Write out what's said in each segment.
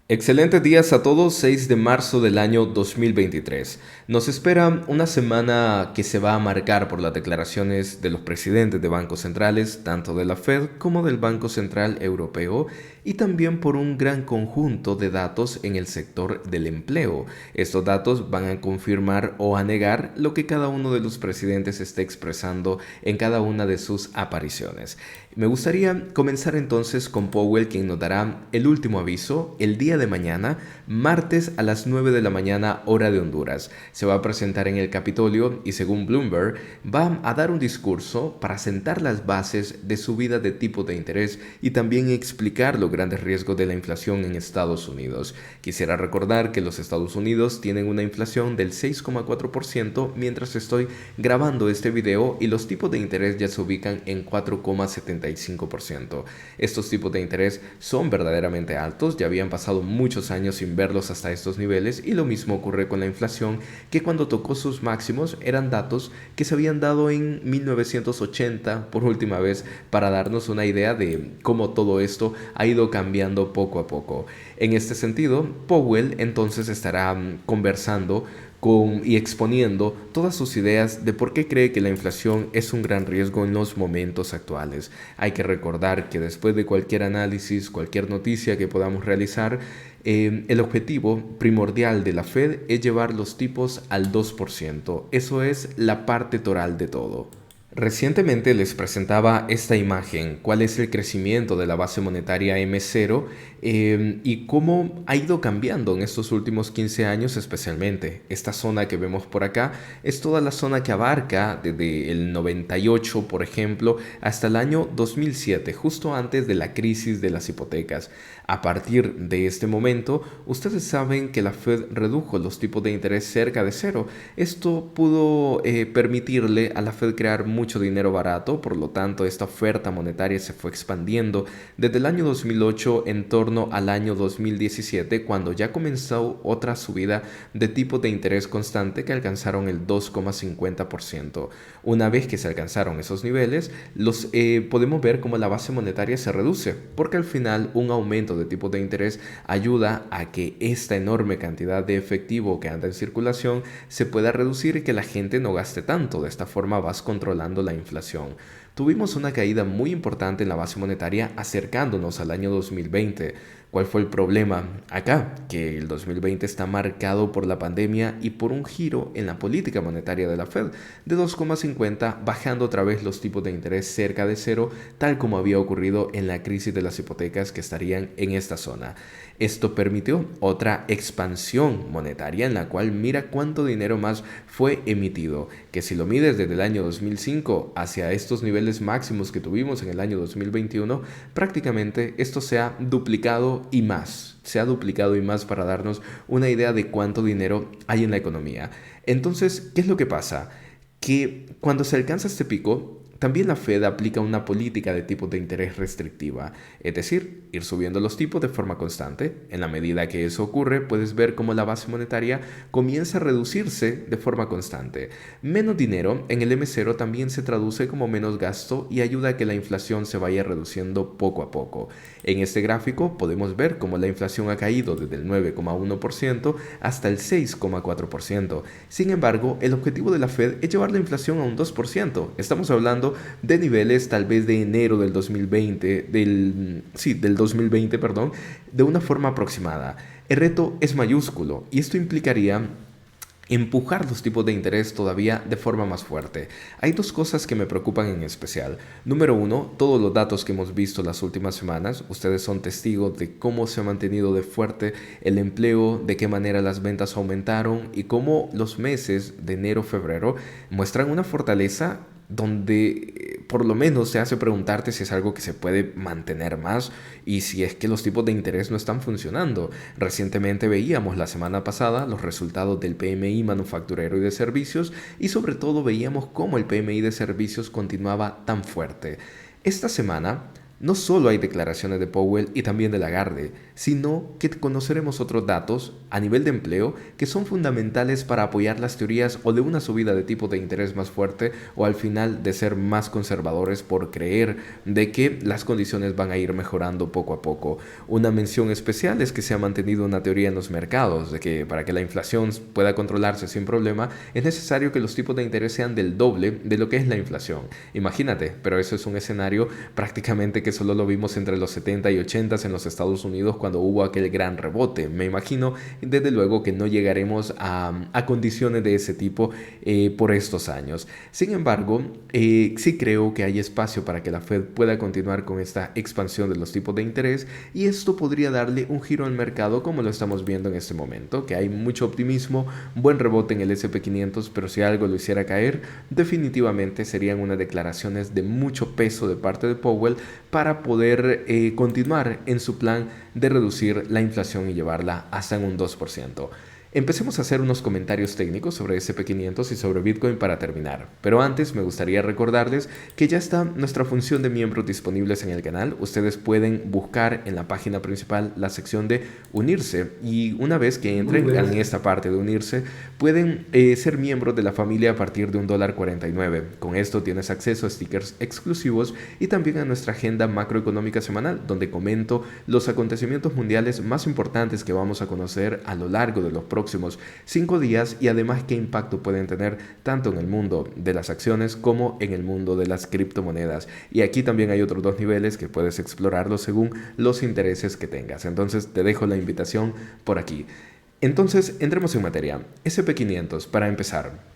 Excelentes días a todos, 6 de marzo del año 2023. Nos espera una semana que se va a marcar por las declaraciones de los presidentes de bancos centrales, tanto de la Fed como del Banco Central Europeo, y también por un gran conjunto de datos en el sector del empleo. Estos datos van a confirmar o a negar lo que cada uno de los presidentes esté expresando en cada una de sus apariciones. Me gustaría comenzar entonces con Powell, quien nos dará el último aviso el día de mañana, martes a las 9 de la mañana, hora de Honduras. Se va a presentar en el Capitolio y, según Bloomberg, va a dar un discurso para sentar las bases de subida de tipo de interés y también explicar los grandes riesgos de la inflación en Estados Unidos. Quisiera recordar que los Estados Unidos tienen una inflación del 6,4% mientras estoy grabando este video, y los tipos de interés ya se ubican en 4,75%. Estos tipos de interés son verdaderamente altos, ya habían pasado muchos años sin verlos hasta estos niveles, y lo mismo ocurre con la inflación, que cuando tocó sus máximos eran datos que se habían dado en 1980 por última vez, para darnos una idea de cómo todo esto ha ido cambiando poco a poco. En este sentido, Powell entonces estará conversando y exponiendo todas sus ideas de por qué cree que la inflación es un gran riesgo en los momentos actuales. Hay que recordar que después de cualquier análisis, cualquier noticia que podamos realizar, el objetivo primordial de la Fed es llevar los tipos al 2%. Eso es la parte toral de todo. Recientemente les presentaba esta imagen, cuál es el crecimiento de la base monetaria M0 y cómo ha ido cambiando en estos últimos 15 años especialmente. Esta zona que vemos por acá es toda la zona que abarca desde el 98, por ejemplo, hasta el año 2007, justo antes de la crisis de las hipotecas. A partir de este momento, ustedes saben que la Fed redujo los tipos de interés cerca de cero. Esto pudo permitirle a la Fed crear mucho dinero barato, por lo tanto esta oferta monetaria se fue expandiendo desde el año 2008 en torno al año 2017, cuando ya comenzó otra subida de tipos de interés constante que alcanzaron el 2,50%. Una vez que se alcanzaron esos niveles, podemos ver cómo la base monetaria se reduce, porque al final un aumento de tipos de interés ayuda a que esta enorme cantidad de efectivo que anda en circulación se pueda reducir y que la gente no gaste tanto. De esta forma vas controlando la inflación. Tuvimos una caída muy importante en la base monetaria acercándonos al año 2020. ¿Cuál fue el problema acá? Que el 2020 está marcado por la pandemia y por un giro en la política monetaria de la Fed de 2,50, bajando otra vez los tipos de interés cerca de cero, tal como había ocurrido en la crisis de las hipotecas que estarían en esta zona. Esto permitió otra expansión monetaria en la cual mira cuánto dinero más fue emitido, que si lo mides desde el año 2005 hacia estos niveles máximos que tuvimos en el año 2021, prácticamente esto se ha duplicado y más. Se ha duplicado y más para darnos una idea de cuánto dinero hay en la economía. Entonces, ¿qué es lo que pasa? Que cuando se alcanza este pico, también la Fed aplica una política de tipos de interés restrictiva, es decir, ir subiendo los tipos de forma constante. En la medida que eso ocurre, puedes ver cómo la base monetaria comienza a reducirse de forma constante. Menos dinero en el M0 también se traduce como menos gasto y ayuda a que la inflación se vaya reduciendo poco a poco. En este gráfico podemos ver cómo la inflación ha caído desde el 9,1% hasta el 6,4%. Sin embargo, el objetivo de la Fed es llevar la inflación a un 2%. Estamos hablando de niveles tal vez de enero del 2020, del 2020, perdón, de una forma aproximada. El reto es mayúsculo y esto implicaría empujar los tipos de interés todavía de forma más fuerte. Hay dos cosas que me preocupan en especial. Número uno, todos los datos que hemos visto las últimas semanas. Ustedes son testigos de cómo se ha mantenido de fuerte el empleo, de qué manera las ventas aumentaron y cómo los meses de enero-febrero muestran una fortaleza donde por lo menos se hace preguntarte si es algo que se puede mantener más y si es que los tipos de interés no están funcionando. Recientemente veíamos la semana pasada los resultados del PMI manufacturero y de servicios, y sobre todo veíamos cómo el PMI de servicios continuaba tan fuerte. Esta semana No solo hay declaraciones de Powell y también de Lagarde, sino que conoceremos otros datos a nivel de empleo que son fundamentales para apoyar las teorías o de una subida de tipo de interés más fuerte o al final de ser más conservadores por creer de que las condiciones van a ir mejorando poco a poco. Una mención especial es que se ha mantenido una teoría en los mercados de que para que la inflación pueda controlarse sin problema es necesario que los tipos de interés sean del doble de lo que es la inflación. Imagínate, pero eso es un escenario prácticamente que solo lo vimos entre los 70 y 80 en los Estados Unidos cuando hubo aquel gran rebote. Me imagino desde luego que no llegaremos a condiciones de ese tipo por estos años. Sin embargo, sí creo que hay espacio para que la Fed pueda continuar con esta expansión de los tipos de interés y esto podría darle un giro al mercado como lo estamos viendo en este momento, que hay mucho optimismo, buen rebote en el S&P 500, pero si algo lo hiciera caer, definitivamente serían unas declaraciones de mucho peso de parte de Powell para poder continuar en su plan de reducir la inflación y llevarla hasta en un 2%. Empecemos a hacer unos comentarios técnicos sobre S&P 500 y sobre Bitcoin para terminar. Pero antes me gustaría recordarles que ya está nuestra función de miembros disponibles en el canal. Ustedes pueden buscar en la página principal la sección de unirse y una vez que entren en esta parte de unirse pueden ser miembros de la familia a partir de $1.49. Con esto tienes acceso a stickers exclusivos y también a nuestra agenda macroeconómica semanal donde comento los acontecimientos mundiales más importantes que vamos a conocer a lo largo de los próximos 5 días y además qué impacto pueden tener tanto en el mundo de las acciones como en el mundo de las criptomonedas. Y aquí también hay otros 2 niveles que puedes explorarlos según los intereses que tengas. Entonces te dejo la invitación por aquí. Entonces entremos en materia. S&P 500 para empezar.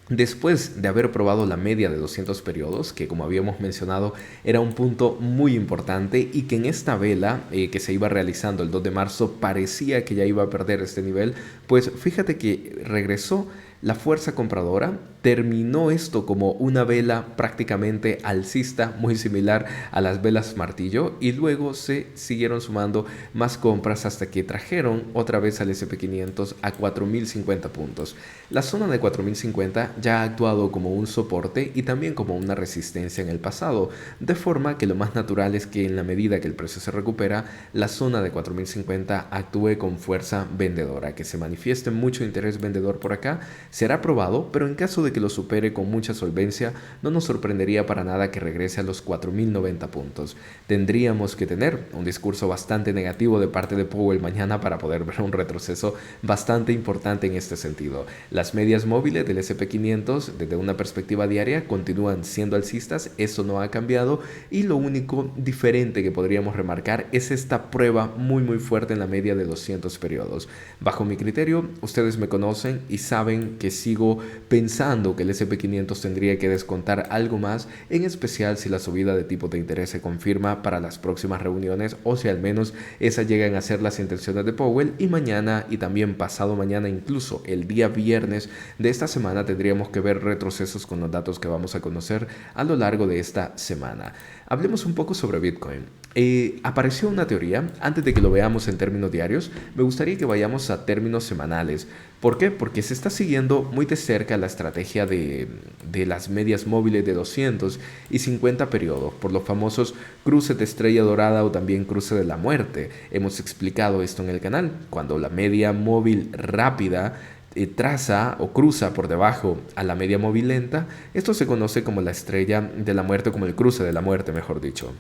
Después de haber probado la media de 200 periodos, que como habíamos mencionado era un punto muy importante y que en esta vela que se iba realizando el 2 de marzo parecía que ya iba a perder este nivel, pues fíjate que regresó la fuerza compradora, terminó esto como una vela prácticamente alcista, muy similar a las velas martillo, y luego se siguieron sumando más compras hasta que trajeron otra vez al S&P 500 a 4.050 puntos. La zona de 4.050 ya ha actuado como un soporte y también como una resistencia en el pasado, de forma que lo más natural es que en la medida que el precio se recupera, la zona de 4.050 actúe con fuerza vendedora, que se manifieste mucho interés vendedor por acá. Será probado, pero en caso de que lo supere con mucha solvencia, no nos sorprendería para nada que regrese a los 4.090 puntos. Tendríamos que tener un discurso bastante negativo de parte de Powell mañana para poder ver un retroceso bastante importante en este sentido. Las medias móviles del S&P 500 desde una perspectiva diaria continúan siendo alcistas, eso no ha cambiado y lo único diferente que podríamos remarcar es esta prueba muy fuerte en la media de 200 periodos. Bajo mi criterio, ustedes me conocen y saben que sigo pensando que el S&P 500 tendría que descontar algo más, en especial si la subida de tipo de interés se confirma para las próximas reuniones o si al menos esas llegan a ser las intenciones de Powell y mañana y también pasado mañana, incluso el día viernes de esta semana tendríamos que ver retrocesos con los datos que vamos a conocer a lo largo de esta semana. Hablemos un poco sobre Bitcoin. Apareció una teoría, antes de que lo veamos en términos diarios, me gustaría que vayamos a términos semanales. ¿Por qué? Porque se está siguiendo muy de cerca la estrategia de las medias móviles de 200 y 50 periodos, por los famosos cruces de estrella dorada o también cruce de la muerte. Hemos explicado esto en el canal, cuando la media móvil rápida traza o cruza por debajo a la media móvil lenta, esto se conoce como la estrella de la muerte, como el cruce de la muerte, mejor dicho.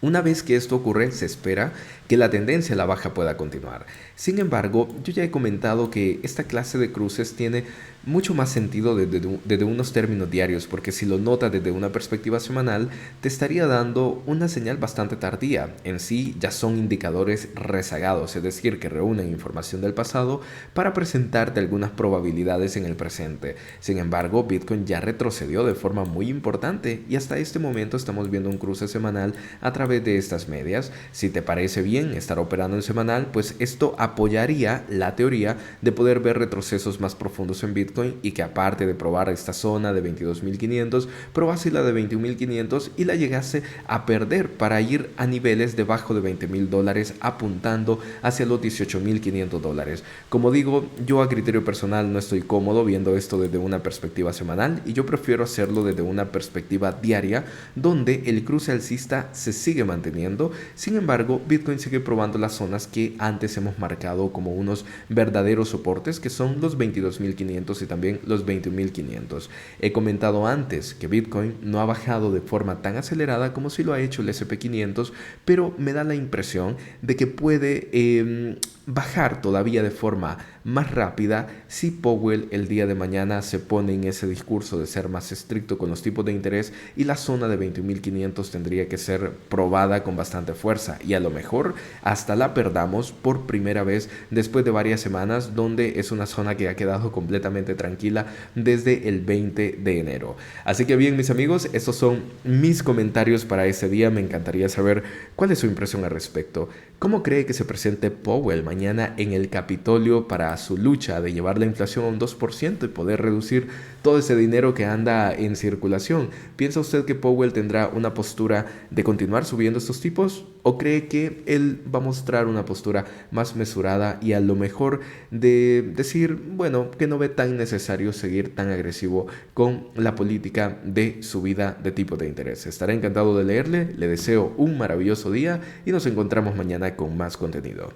Una vez que esto ocurre, se espera que la tendencia a la baja pueda continuar. Sin embargo, yo ya he comentado que esta clase de cruces tiene mucho más sentido desde unos términos diarios, porque si lo notas desde una perspectiva semanal, te estaría dando una señal bastante tardía. En sí, ya son indicadores rezagados, es decir, que reúnen información del pasado para presentarte algunas probabilidades en el presente. Sin embargo, Bitcoin ya retrocedió de forma muy importante y hasta este momento estamos viendo un cruce semanal a través través de estas medias. Si te parece bien estar operando en semanal, pues esto apoyaría la teoría de poder ver retrocesos más profundos en Bitcoin y que aparte de probar esta zona de 22.500, probase la de 21.500 y la llegase a perder para ir a niveles debajo de $20.000 apuntando hacia los $18.500. Como digo, yo a criterio personal no estoy cómodo viendo esto desde una perspectiva semanal y yo prefiero hacerlo desde una perspectiva diaria donde el cruce alcista se sigue manteniendo. Sin embargo, Bitcoin sigue probando las zonas que antes hemos marcado como unos verdaderos soportes, que son los 22.500 y también los 21.500. He comentado antes que Bitcoin no ha bajado de forma tan acelerada como si lo ha hecho el S&P 500, pero me da la impresión de que puede bajar todavía de forma más rápida si Powell el día de mañana se pone en ese discurso de ser más estricto con los tipos de interés, y la zona de 21.500 tendría que ser probada con bastante fuerza y a lo mejor hasta la perdamos por primera vez después de varias semanas, donde es una zona que ha quedado completamente tranquila desde el 20 de enero. Así que bien, mis amigos, estos son mis comentarios para ese día. Me encantaría saber cuál es su impresión al respecto. ¿Cómo cree que se presente Powell mañana en el Capitolio para su lucha de llevar la inflación a un 2% y poder reducir todo ese dinero que anda en circulación? ¿Piensa usted que Powell tendrá una postura de continuar subiendo estos tipos o cree que él va a mostrar una postura más mesurada y a lo mejor de decir, bueno, que no ve tan necesario seguir tan agresivo con la política de subida de tipo de interés? Estaré encantado de leerle, le deseo un maravilloso día y nos encontramos mañana con más contenido.